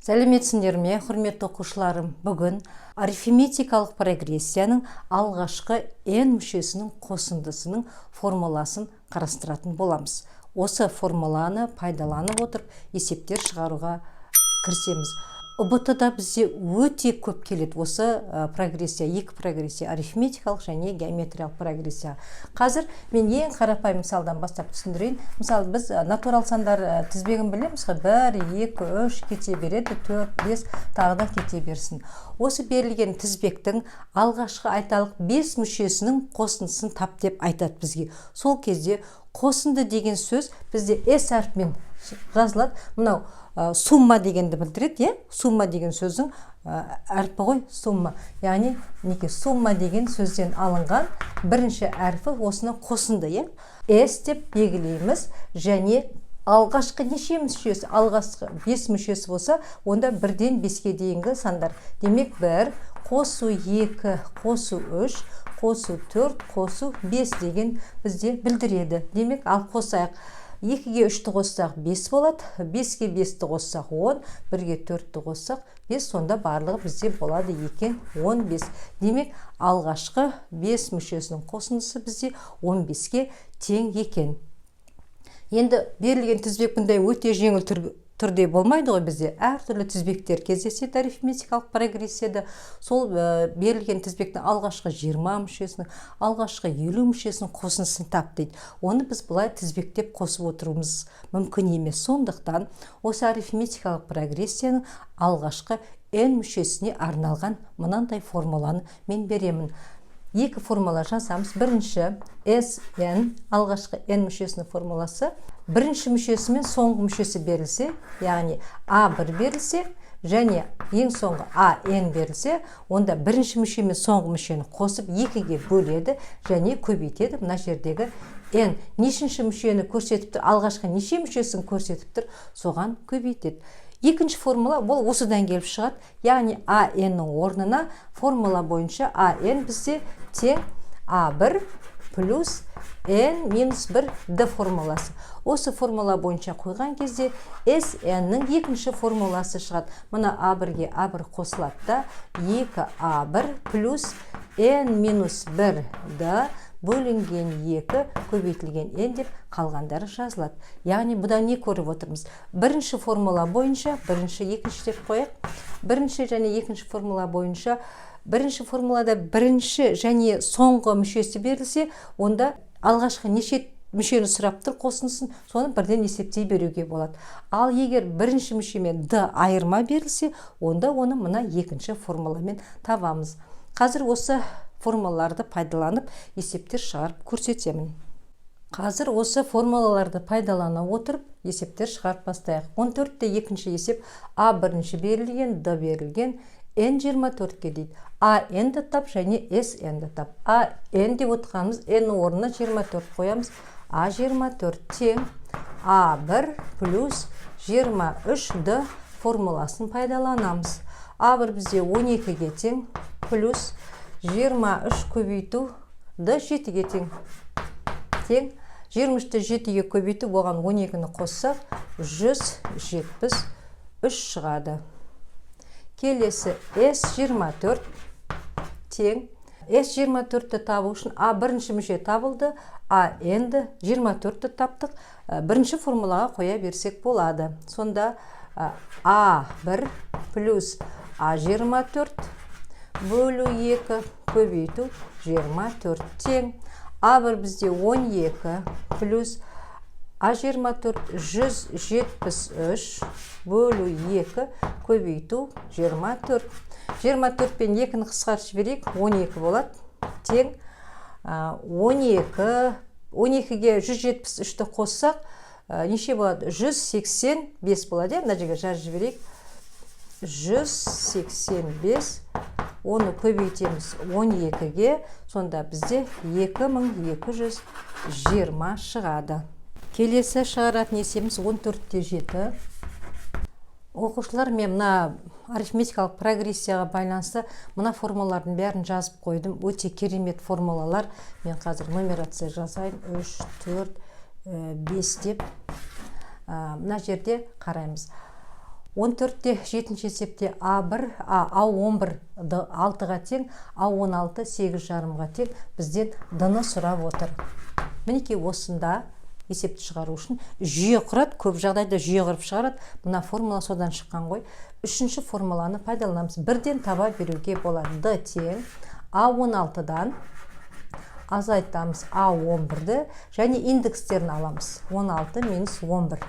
Сәлеметсіңдер ме, құрметті оқушыларым? Бүгін арифметикалық прогрессияның алғашқы n мүшесінің қосындысының формуласын қарастыратын боламыз. Осы формуланы пайдаланып отырып есептер шығаруға кірісеміз. ұбт-да бізде өте көп келеді осы прогрессия, екі прогрессия, арифметикалық және геометриялық прогрессия. Қазір мен ең қарапайым мысалдан бастап түсіндірейін. Мысалы, біз натурал сандар тізбегін білеміз ғой, 1, 2, 3 кете береді, 4, 5 тағы да кете берсін. Осы берілген тізбектің алғашқы айталық 5 мүшесінің қосындысын тап деп айтады бізге. Сол кезде қосынды деген сөз бізде S әрпімен жазылады. Мынау сумма дегенді білдіреді, сумма деген сөздің әрпі ғой, сумма. Яғни, сумма деген сөзден алынған бірінші әрпі осыны қосынды, S деп белгілейміз, және алғашқы неше мүшесі, алғашқы 5 мүшесі болса, онда 1-ден 5-ке дейінгі сандар. Демек 1, қосу 2, қосу 3, қосу 4, қосу 5 деген бізде білдіреді. Демек, ал қосайық. 2-ге 3-ті қоссақ 5 болады, 5-ге 5-ті қоссақ 10, 1-ге 4-ті қоссақ 5, сонда барлығы бізде болады екен 15. Демек, алғашқы 5 мүшесінің қосындысы бізде 15-ке тең екен. Енді берілген тізбек бұндай өте жеңіл түрде болмайды ғой бізде. Әртүрлі тізбектер кездеседі арифметикалық прогрессияда. Сол берілген тізбектің алғашқы 20 мүшесінің, алғашқы 50 мүшесінің қосындысын тап дейді. Оны біз бұлай тізбектеп қосып отыруымыз мүмкін емес. Сондықтан осы арифметикалық прогрессияның алғашқы n мүшесіне арналған мынандай формуланы мен беремін. Екі формула жазамыз. Бірінші Sn, алғашқы n мүшесінің формуласы. Бірінші мүшесі мен соңғы мүшесі берілсе, яғни A1 берілсе, және ең соңғы AN берілсе, онда бірінші мүше мен соңғы мүшені қосып 2-ге бөледі және көбейтеді. Мына жердегі n нешінші мүшені көрсетіп тұр, алғашқы неше мүшесін көрсетіп тұр, соған көбейтеді. Екінші формула бұл осыдан келіп шығады. Яғни AN-нің орнына формула бойынша AN бізде тең A1 плюс n минус 1 d формуласы. Осы формула бойынша қойған кезде Sn-нің екінші формуласы шығады. Мұна A1-ге A1 қосылады да 2A1 плюс n минус 1 d бөлінген 2 көбейтілген n деп қалғандары жазылады. Яғни бұдан не көріп отырмыз? Бірінші формула бойынша, бірінші, екінші деп қояйық. Бірінші және екінші формула бойынша, бірінші формулада бірінші және соңғы мүшесі берілсе, онда алғашқы неше мүшені сұрап тұр қосындысын, соны бірден есептей беруге болады. Ал егер бірінші мүшемен d айырма берілсе, онда оны мына екінші формуламен табамыз. Қазір осы формулаларды пайдаланып есептер шығарып көрсетемін. Қазір осы формулаларды пайдалана отырып есептер шығарып бастайық. 14-те екінші есеп A бірінші берілген, D берілген, N 24-ке дейді. A N-ді тап және S N-ді тап. A N деп отырғанымыз N орнына 24 қоямыз. A 24 тең A1 плюс 23D формуласын пайдаланамыз. A1 бізде 12-ге тең плюс 23 көбейту D 7-ге тең. 23-ті 7-ге көбейту болған 12-ні қоссақ 173 шығады. Келесі S24 тең. S24-ті табу үшін A бірінші мүше табылды, A N-ді 24-ті таптық. Бірінші формулаға қоя берсек болады. Сонда A1 плюс A24 бөлу 2 көбейту 24 тең. A1 бізде 12 плюс A24 173 бөлу 2 көбейту 24. 24 пен 2-ні қысқартып жіберейік, 12 болады. Тең 12-ге 173-ті қоссақ, неше болады? 185 болады. Мына жерге жазып жіберейік. 185, оны көбейтеміз 12-ге, сонда бізде 2220 шығады. Келесі шығаратын есебіміз 14-те 7. Оқушылар, мен мына арифметикалық прогрессияға байланысты мына формулалардың бәрін жазып қойдым. Өте керемет формулалар. Мен қазір нумерация жазайын. 3, 4, 5 деп. Мына жерде қараймыз. 14-те 7-ші есепте А11 6-ға тең, А16 8,5-ға тең. Бізден d-ны сұрап отыр. Мінекей осында есепті шығару үшін жүйе құрады, көп жағдайда жүйе құрып шығарады. Мына формула содан шыққан ғой. Үшінші формуланы пайдаланамыз. Бірден таба беруге болады. d тең А16-дан азайтамыз А11-ді және индекстерін аламыз. 16 минус 11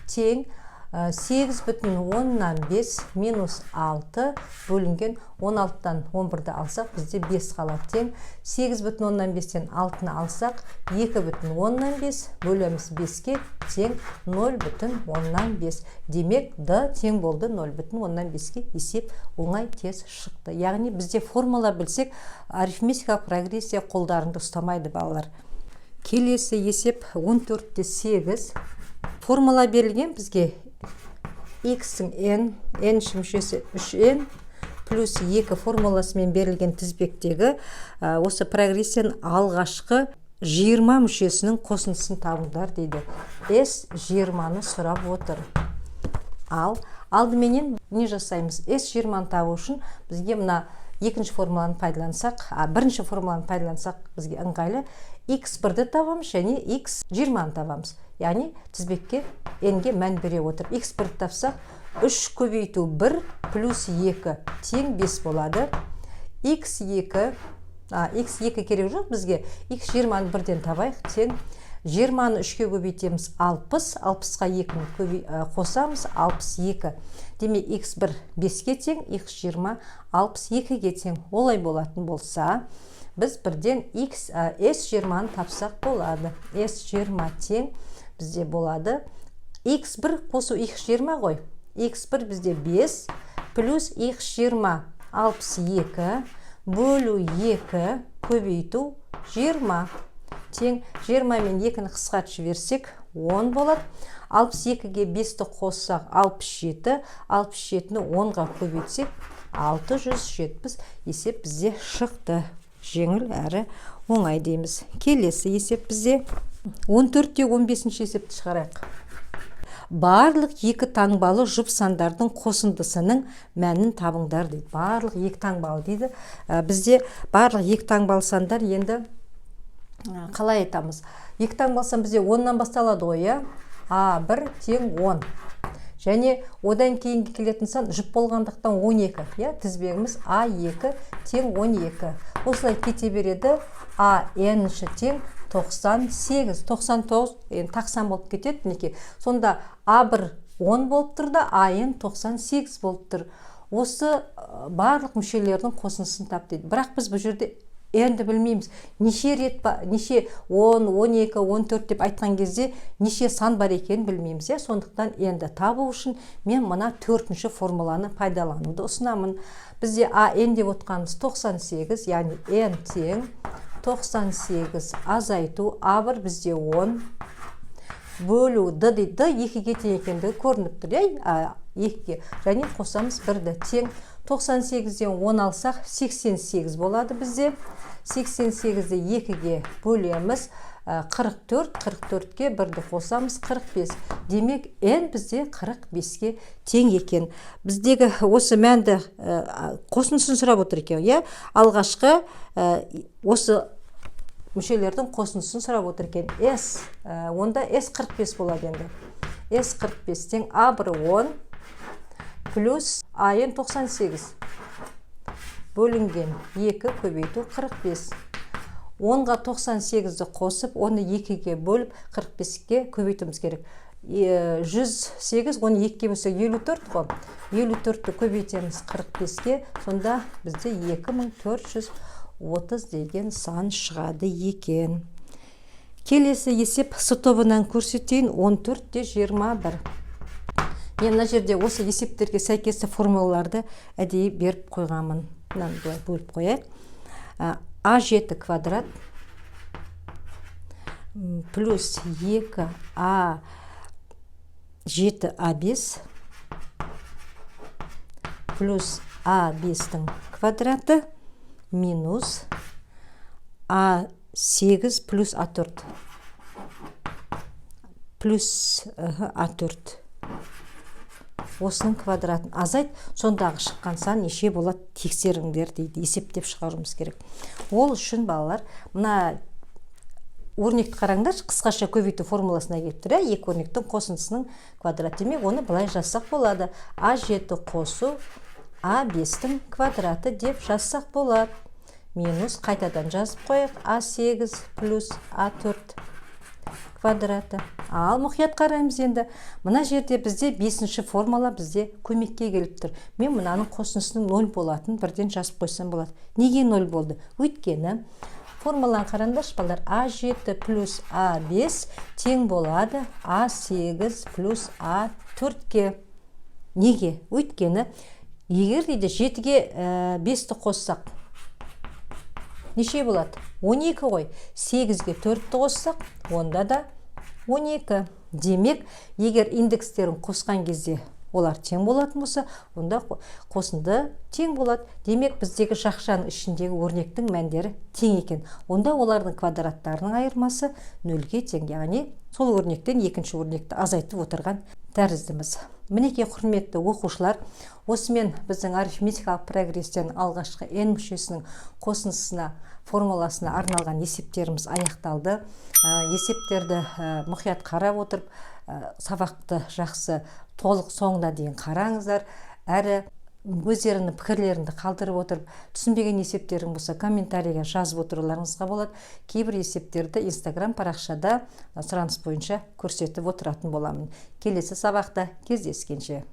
тең 8,5 минус 6 бөлінген 16-дан 11-ді алсақ, бізде 5 қалады тең. 8,5-тен 6-ны алсақ, 2,5 бөлеміз 5-ке тең 0,5. Демек, d тең болды 0,5-ке. Есеп оңай тез шықты. Яғни бізде формула білсек, арифметикалық прогрессия қолдарында ұстамайды балалар. Келесі есеп 14-те 8. Формула берілген бізге x-ің n-ші мүшесі 3n плюс 2 формуласымен берілген тізбектегі осы прогрессияның алғашқы 20 мүшесінің қосындысын табыңдар дейді. S20-ны сұрап отыр. Ал алдыменен не жасаймыз? S20-ны табу үшін бізге мына екінші формуланы пайдалансақ, бірінші формуланы пайдалансақ бізге ыңғайлы. X1-ді табамыз және X20-ны табамыз. Яғни тізбекке n-ге мән бере отыр. X1-ді тапсақ, 3 көбейту 1 плюс 2 тең 5 болады. X2 керек жоқ бізге. X20-ны бірден табайық. Тең 20-ны 3-ке көбейтеміз 60, 60-қа 2-ні қосамыз 62. Демек, X1 5-ке тең, X20 62-ге тең. Олай болатын болса, біз бірден S20-ны тапсақ болады. S20 тең бізде болады. X1 қосу X20 ғой. X1 бізде 5 плюс X20 62 бөлу 2 көбейту 20 тең 20 мен 2-ні қысқартып жіберсек 10 болады. 62-ге 5-ті қоссақ 67, 67-ні 10-ға көбейтсек 670. Есеп бізде шықты. Жеңіл әрі оңай дейміз. Келесі есеп бізде 14-те 15-ші есепті шығарайық. Барлық екі таңбалы жұп сандардың қосындысының мәнін табыңдар дейді. Барлық екі таңбалы дейді. Бізде барлық екі таңбалы сандар енді қалай айтамыз? Екі таңбалы сан бізде 10-нан басталады ғой, А1 тең 10. Және одан кейінгі келетін сан жұп болғандықтан 12. Тізбегіміз А2 тең 12. Осылай кете береді. n-ші тең 98. 99 тақсан болып кетеді. Мінекей. Сонда А1 10 болып тұр да, n 98 болып тұр. Осы барлық мүшелердің қосындысын тап дейді. Бірақ біз бұл жерде n-ді білмейміз. Неше рет ба, неше 10, 12, 14 деп айтқан кезде неше сан бар екенін білмейміз. Сондықтан n-ді табу үшін мен мына 4-ші формуланы пайдалануды ұсынамын. Бізде n деп отқанымыз 98, яғни n тең 98 азайту А1 бізде 10 бөлу d дейді. d 2-ге тең екендігі көрініп тұр. 2-ге және қосамыз 1-ді тең 98-ден 10 алсақ 88 болады бізде. 88-ді 2-ге бөлеміз 44, 44-ке 1-ді қосамыз 45. Демек, n бізде 45-ке тең екен. Біздегі осы мәнді қосындысын сұрап отыр екен. Алғашқы осы мүшелердің қосындысын сұрап отыр екен. Онда S45 болады енді. S45 тең A1 10 плюс n 98 бөлінген 2 көбейту 45. 10-ға 98-ді қосып, оны 2-ге бөліп 45-ке көбейтіміз керек. 108, оны 2-ге бөлсек 54 қой. 54-ті көбейтеміз 45-ке, сонда бізде 2430 деген сан шығады екен. Келесі есеп С тобынан көрсетейін 14-те 21. Мен мына жерде осы есептерге сәйкесті формулаларды әдейі беріп қойғанмын. Мынаны былай бөліп қояйық. А7 квадрат плюс 2А7А5 плюс А5-тің квадраты минус А8 плюс А4 плюс А4 осының квадратын азайт, сондағы шыққан сан неше болады тексеріңдер дейді, есептеп шығаруымыз керек. Ол үшін балалар мына өрнекті қараңдар, қысқаша көбейту формуласына келіп тұр. Екі өрнектің қосындысының квадраты. Демек, оны былай жазсақ болады. А7 қосу А5-тің квадраты деп жазсақ болады. Минус қайтадан жазып қояйық. А8 плюс А4 квадраты. Ал мұқият қараймыз енді. Мына жерде бізде 5-ші формула бізде көмекке келіп тұр. Мен мынаның қосындысының 0 болатын бірден жазып қойсам болады. Неге 0 болды? Өйткені формуланы қараңдаршы балдар, А7 плюс А5 тең болады А8 плюс А4-ке. Неге? Өйткені егер дейді 7-ге 5-ті қоссақ, неше болады? 12 ғой. 8-ге 4-ті қоссақ, онда да 12. Демек, егер индекстерін қосқан кезде олар тең болатын болса, онда қосынды тең болады. Демек, біздегі жақшаның ішіндегі өрнектің мәндері тең екен. Онда олардың квадраттарының айырмасы 0-ге тең. Яғни, сол өрнектен екінші өрнекті азайтып отырған тәріздіміз. Мінекей құрметті оқушылар, осымен біздің арифметикалық прогрестен алғашқы n мүшесінің қосындысына, формуласына арналған есептеріміз аяқталды. Есептерді мұқият қарап отырып, сабақты жақсы толық соңына дейін қараңыздар. Әрі өздерінің пікірлеріңді қалдырып отырып, түсінбеген есептерің болса комментарийға жазып отыруларыңызға болады. Кейбір есептерді Instagram парақшада сұраныс бойынша көрсетіп отыратын боламын. Келесі сабақта кездескенше.